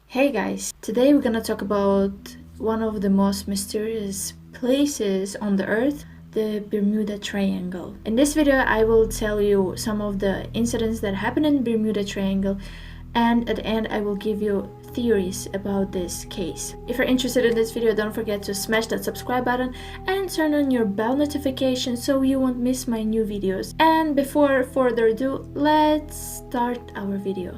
Hey guys, today we're gonna talk about one of the most mysterious places on the earth, the Bermuda Triangle. In this video, I will tell you some of the incidents that happened in Bermuda Triangle, and at the end I will give you theories about this case. If you're interested in this video, don't forget to smash that subscribe button and turn on your bell notification so you won't miss my new videos. And before further ado, let's start our video.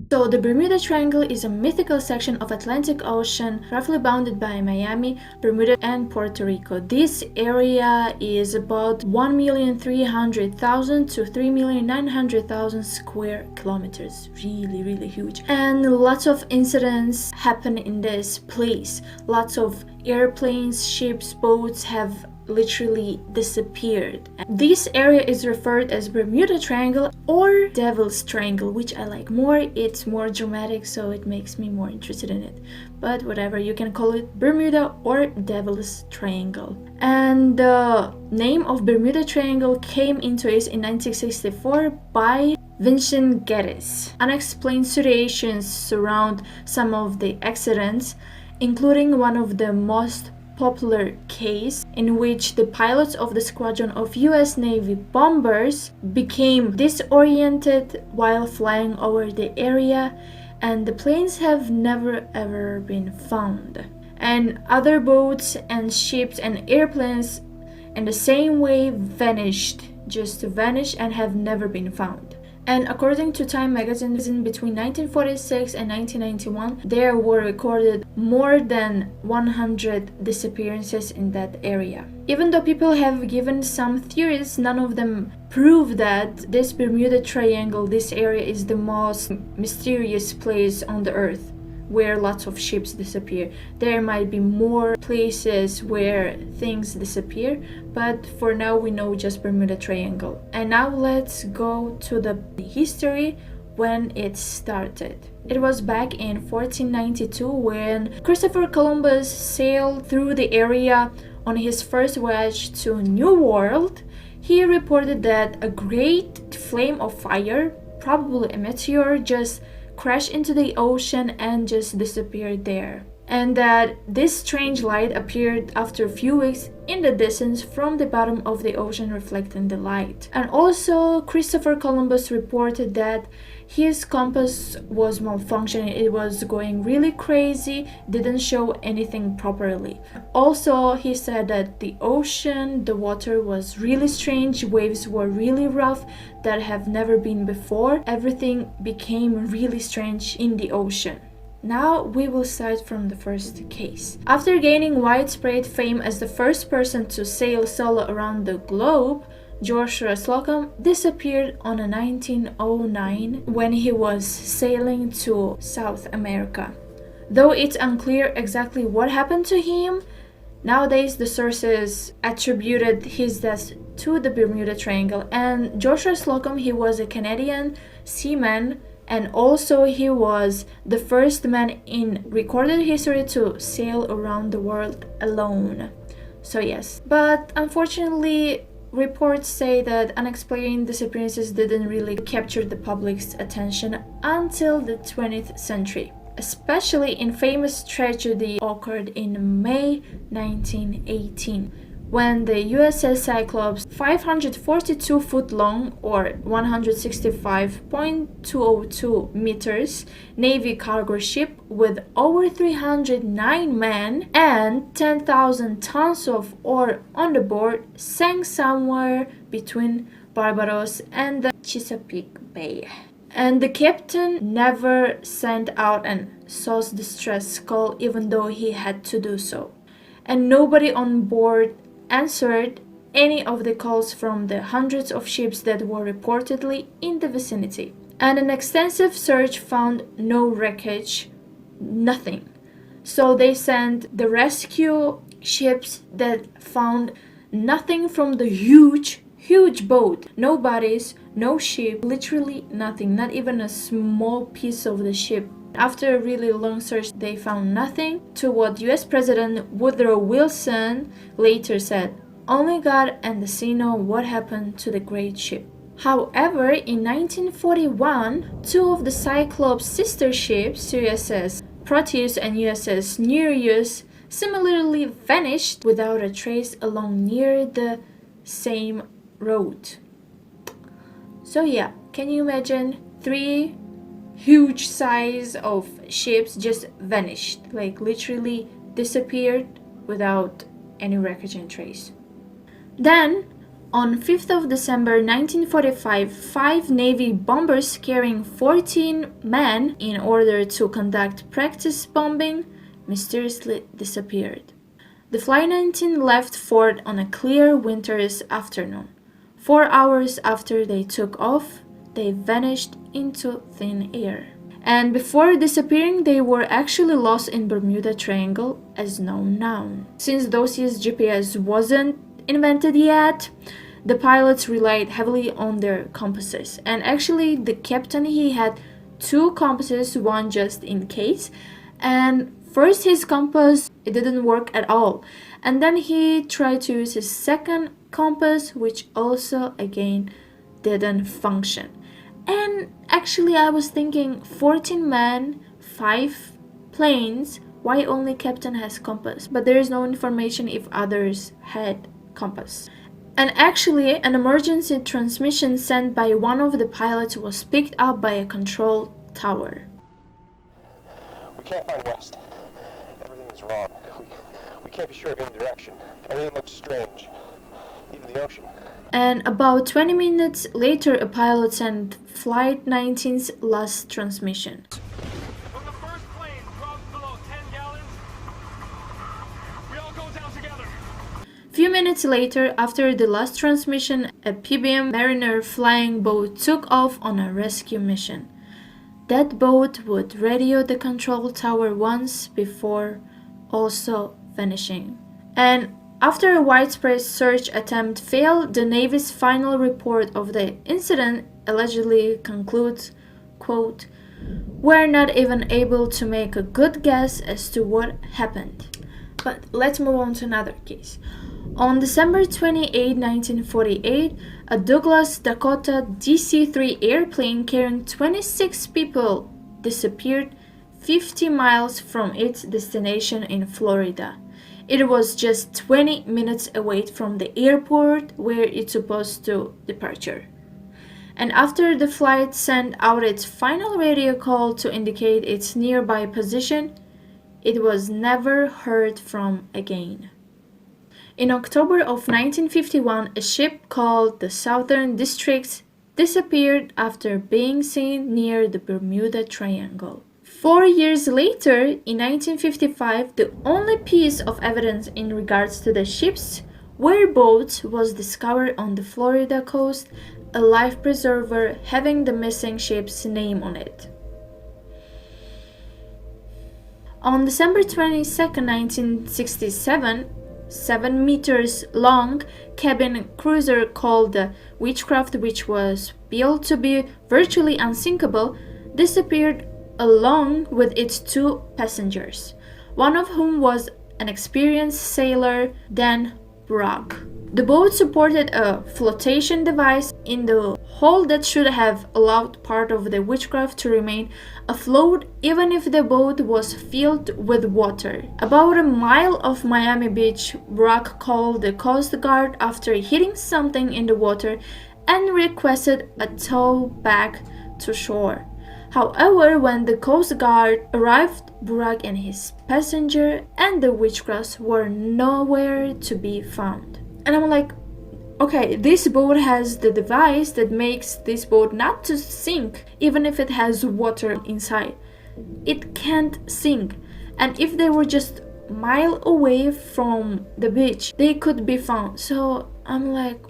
So the Bermuda Triangle is a mythical section of Atlantic Ocean roughly bounded by Miami, Bermuda and Puerto Rico. This area is about 1,300,000 to 3,900,000 square kilometers. Really huge. And lots of incidents happen in this place. Lots of airplanes, ships, boats have literally disappeared. This area is referred as Bermuda Triangle or Devil's Triangle, which I like more. It's more dramatic, so it makes me more interested in it. But whatever, you can call it Bermuda or Devil's Triangle. And the name of Bermuda Triangle came into use in 1964 by Vincent Geddes. Unexplained situations surround some of the accidents, including one of the most popular case in which the pilots of the squadron of US Navy bombers became disoriented while flying over the area, and the planes have never ever been found. And other boats and ships and airplanes in the same way vanished, just vanished and have never been found. And according to Time magazine, between 1946 and 1991, there were recorded more than 100 disappearances in that area. Even though people have given some theories, none of them prove that this Bermuda Triangle, this area, is the most mysterious place on the earth where lots of ships disappear. There might be more places where things disappear, but for now we know just Bermuda Triangle. And now let's go to the history when it started. It was back in 1492 when Christopher Columbus sailed through the area on his first voyage to New World. He reported that a great flame of fire, probably a meteor, just crashed into the ocean and just disappeared there. And that this strange light appeared after a few weeks in the distance from the bottom of the ocean, reflecting the light. And also Christopher Columbus reported that his compass was malfunctioning. It was going really crazy, didn't show anything properly. Also, he said that the ocean, the water was really strange, waves were really rough that have never been before. Everything became really strange in the ocean. Now we will start from the first case. After gaining widespread fame as the first person to sail solo around the globe, Joshua Slocum disappeared on a 1909 when he was sailing to South America. Though it's unclear exactly what happened to him, nowadays the sources attributed his death to the Bermuda Triangle. And Joshua Slocum, he was a Canadian seaman, and also he was the first man in recorded history to sail around the world alone. So yes, but unfortunately reports say that unexplained disappearances didn't really capture the public's attention until the 20th century. Especially in famous tragedy occurred in May 1918. When the USS Cyclops, 542 foot long or 165.202 meters Navy cargo ship with over 309 men and 10,000 tons of ore on the board, sank somewhere between Barbados and the Chesapeake Bay. And the captain never sent out an SOS distress call, even though he had to do so. And nobody on board answered any of the calls from the hundreds of ships that were reportedly in the vicinity. And an extensive search found no wreckage, nothing. So they sent the rescue ships that found nothing from the huge boat. No bodies, no ship, literally nothing, not even a small piece of the ship. After a really long search, they found nothing, to what US President Woodrow Wilson later said, only God and the sea know what happened to the great ship. However, in 1941, two of the Cyclops sister ships, USS Proteus and USS Nereus, similarly vanished without a trace along near the same road. So yeah, can you imagine 3 huge size of ships just vanished, like literally disappeared without any wreckage and trace. Then, on 5th of December 1945, 5 Navy bombers carrying 14 men in order to conduct practice bombing mysteriously disappeared. The Flight 19 left Fort on a clear winter's afternoon. 4 hours after they took off, they vanished into thin air. And before disappearing, they were actually lost in Bermuda Triangle as known now. Since those years GPS wasn't invented yet, the pilots relied heavily on their compasses. And actually the captain, he had 2 compasses, one just in case. And first his compass, it didn't work at all. And then he tried to use his second compass, which also again didn't function. And actually I was thinking 14 men, 5 planes, why only captain has compass? But there is no information if others had compass. And actually an emergency transmission sent by one of the pilots was picked up by a control tower. We can't find west. Everything is wrong. We can't be sure of any direction. Everything looks strange. Even the ocean. And about 20 minutes later, a pilot sent Flight 19's last transmission. When the first plane drops below 10 gallons, we all go down together. Few minutes later, after the last transmission, a PBM Mariner flying boat took off on a rescue mission. That boat would radio the control tower once before also vanishing. And after a widespread search attempt failed, the Navy's final report of the incident allegedly concludes, quote, "We're not even able to make a good guess as to what happened." But let's move on to another case. On December 28, 1948, a Douglas Dakota DC-3 airplane carrying 26 people disappeared 50 miles from its destination in Florida. It was just 20 minutes away from the airport where it's supposed to departure. And after the flight sent out its final radio call to indicate its nearby position, it was never heard from again. In October of 1951, a ship called the Southern Districts disappeared after being seen near the Bermuda Triangle. 4 years later, in 1955, the only piece of evidence in regards to the ship's whereabouts was discovered on the Florida coast, a life preserver having the missing ship's name on it. On December 22, 1967, 7 meters long cabin cruiser called the Witchcraft, which was built to be virtually unsinkable, disappeared along with its 2 passengers, one of whom was an experienced sailor, Dan Bragg. The boat supported a flotation device in the hull that should have allowed part of the Witchcraft to remain afloat even if the boat was filled with water. About a mile off Miami Beach, Bragg called the Coast Guard after hitting something in the water and requested a tow back to shore. However, when the Coast Guard arrived, Bragg and his passenger and the Witchcraft were nowhere to be found. And I'm like, okay, this boat has the device that makes this boat not to sink, even if it has water inside. It can't sink. And if they were just a mile away from the beach, they could be found. So I'm like,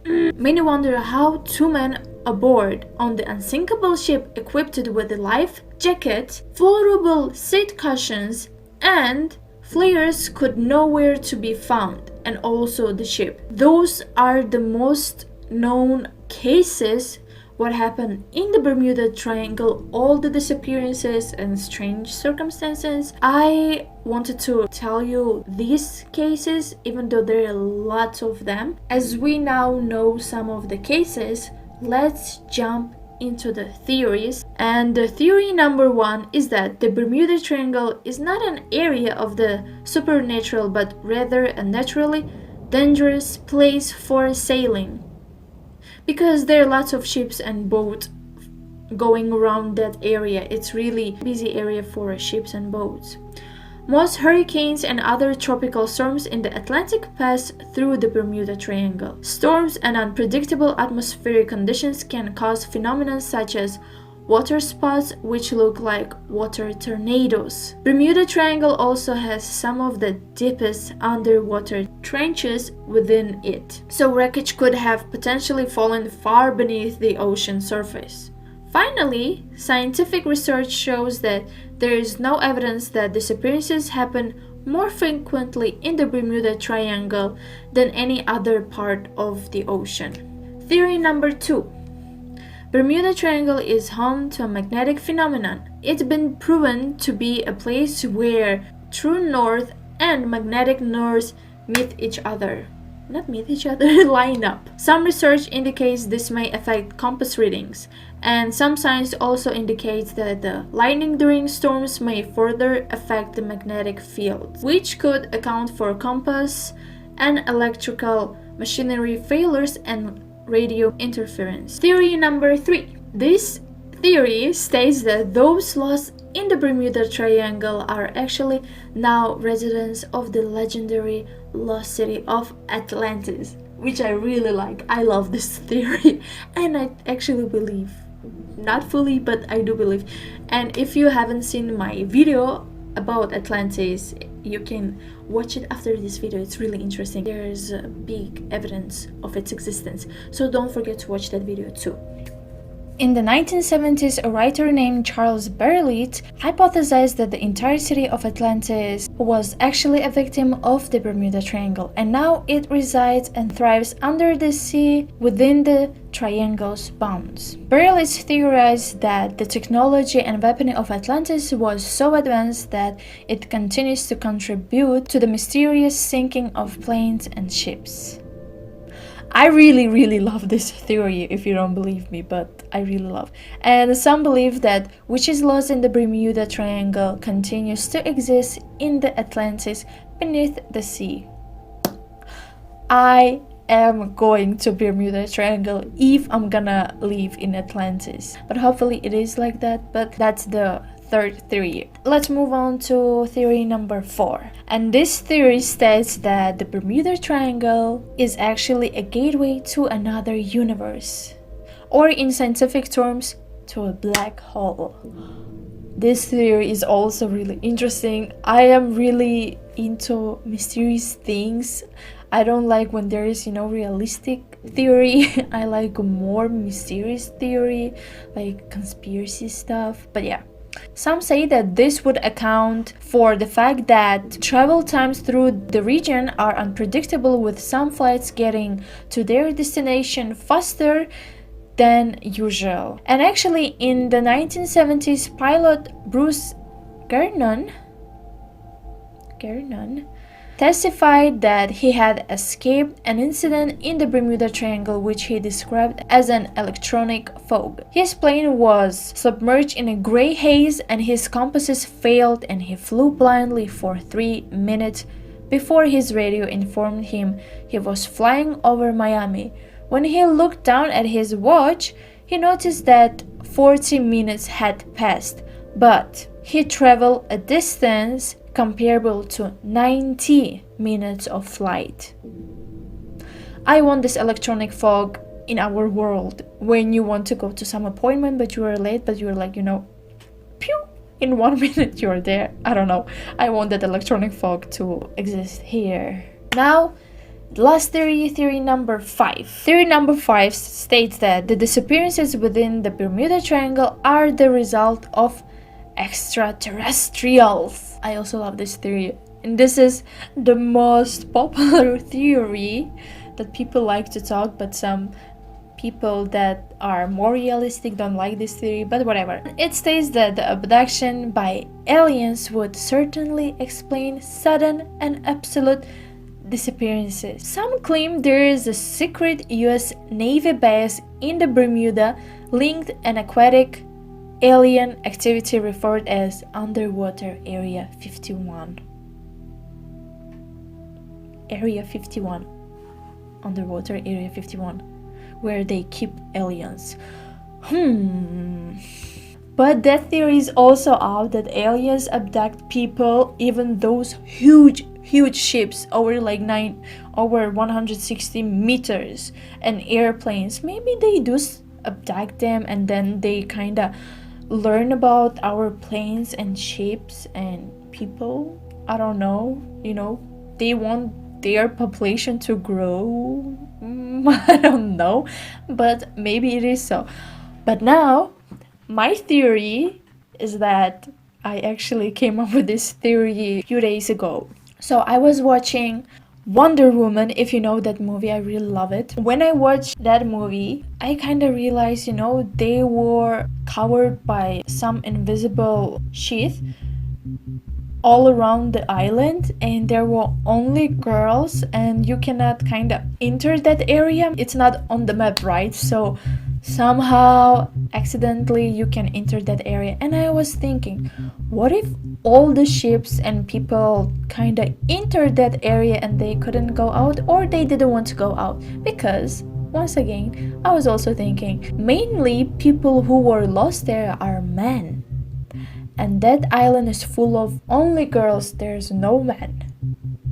many wonder how 2 men aboard on the unsinkable ship equipped with a life jacket, vulnerable seat cushions, and flares could nowhere to be found, and also the ship. Those are the most known cases what happened in the Bermuda Triangle, all the disappearances and strange circumstances. I wanted to tell you these cases, even though there are lots of them. As we now know some of the cases, let's jump into the theories. And the theory number 1 is that the Bermuda Triangle is not an area of the supernatural, but rather a naturally dangerous place for sailing, because there are lots of ships and boats going around that area. It's really busy area for ships and boats. Most hurricanes and other tropical storms in the Atlantic pass through the Bermuda Triangle. Storms and unpredictable atmospheric conditions can cause phenomena such as water spots, which look like water tornadoes. Bermuda Triangle also has some of the deepest underwater trenches within it, so wreckage could have potentially fallen far beneath the ocean surface. Finally, scientific research shows that there is no evidence that disappearances happen more frequently in the Bermuda Triangle than any other part of the ocean. Theory number 2. Bermuda Triangle is home to a magnetic phenomenon. It's been proven to be a place where true north and magnetic north meet each other. Not meet each other, line up. Some research indicates this may affect compass readings, and some science also indicates that the lightning during storms may further affect the magnetic field, which could account for compass and electrical machinery failures and radio interference. Theory number 3. This theory states that those lost in the Bermuda Triangle are actually now residents of the legendary lost city of Atlantis, which I really like. I love this theory, and I actually believe, not fully, but I do believe. And if you haven't seen my video about Atlantis, you can watch it after this video. It's really interesting. There's big evidence of its existence, so don't forget to watch that video too. In the 1970s, a writer named Charles Berlitz hypothesized that the entire city of Atlantis was actually a victim of the Bermuda Triangle, and now it resides and thrives under the sea within the triangle's bounds. Berlitz theorized that the technology and weaponry of Atlantis was so advanced that it continues to contribute to the mysterious sinking of planes and ships. I really love this theory, if you don't believe me, but I really love. And some believe that witches lost in the Bermuda Triangle continues to exist in the Atlantis beneath the sea. I am going to Bermuda Triangle if I'm gonna live in Atlantis, but hopefully it is like that. But that's the third theory. Let's move on to theory number 4. And this theory states that the Bermuda Triangle is actually a gateway to another universe, or in scientific terms, to a black hole. This theory is also really interesting. I am really into mysterious things. I don't like when there is, realistic theory. I like more mysterious theory, like conspiracy stuff. But yeah. Some say that this would account for the fact that travel times through the region are unpredictable, with some flights getting to their destination faster than usual. And actually, in the 1970s, pilot Bruce Gernon testified that he had escaped an incident in the Bermuda Triangle which he described as an electronic fog. His plane was submerged in a gray haze and his compasses failed, and he flew blindly for 3 minutes before his radio informed him he was flying over Miami. When he looked down at his watch, he noticed that 40 minutes had passed, but he traveled a distance comparable to 90 minutes of flight. I want this electronic fog in our world when you want to go to some appointment but you are late, but you're like, pew, in 1 minute you're there. I don't know. I want that electronic fog to exist here. Now, last theory number 5. Theory number 5 states that the disappearances within the Bermuda Triangle are the result of extraterrestrials. I also love this theory, and this is the most popular theory that people like to talk, but some people that are more realistic don't like this theory, but whatever. It states that the abduction by aliens would certainly explain sudden and absolute disappearances. Some claim there is a secret US Navy base in the Bermuda linked an aquatic alien activity referred as Underwater Area 51. Area 51. Underwater Area 51, where they keep aliens. But that theory is also out that aliens abduct people, even those huge ships over 160 meters, and airplanes. Maybe they do abduct them and then they kind of learn about our planes and ships and people. I don't know, they want their population to grow. I don't know, but maybe it is so. But now my theory is that I actually came up with this theory a few days ago. So I was watching Wonder Woman, if you know that movie. I really love it. When I watched that movie, I kind of realized, they were covered by some invisible sheath all around the island, and there were only girls, and you cannot kind of enter that area. It's not on the map, right? So somehow accidentally you can enter that area. And I was thinking, what if all the ships and people kind of entered that area and they couldn't go out, or they didn't want to go out? Because once again, I was also thinking, mainly people who were lost there are men, and that island is full of only girls. There's no men.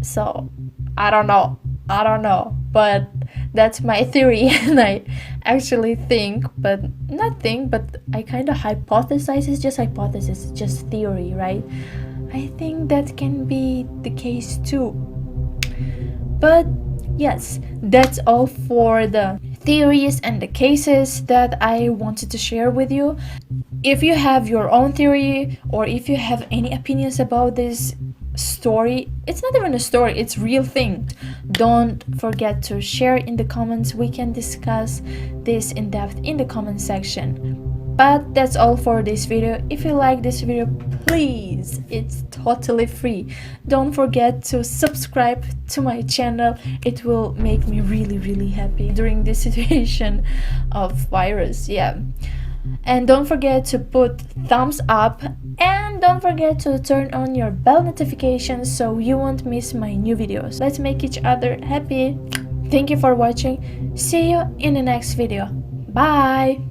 So I don't know, but that's my theory. And I actually think, but I kind of hypothesize. It's just hypothesis, just theory, right? I think that can be the case too. But yes, that's all for the theories and the cases that I wanted to share with you. If you have your own theory, or if you have any opinions about this story, it's not even a story, it's real thing, don't forget to share in the comments. We can discuss this in depth in the comment section. But that's all for this video. If you like this video, please, it's totally free, don't forget to subscribe to my channel. It will make me really happy during this situation of virus. And don't forget to put thumbs up, and don't forget to turn on your bell notifications so you won't miss my new videos. Let's make each other happy. Thank you for watching. See you in the next video. Bye.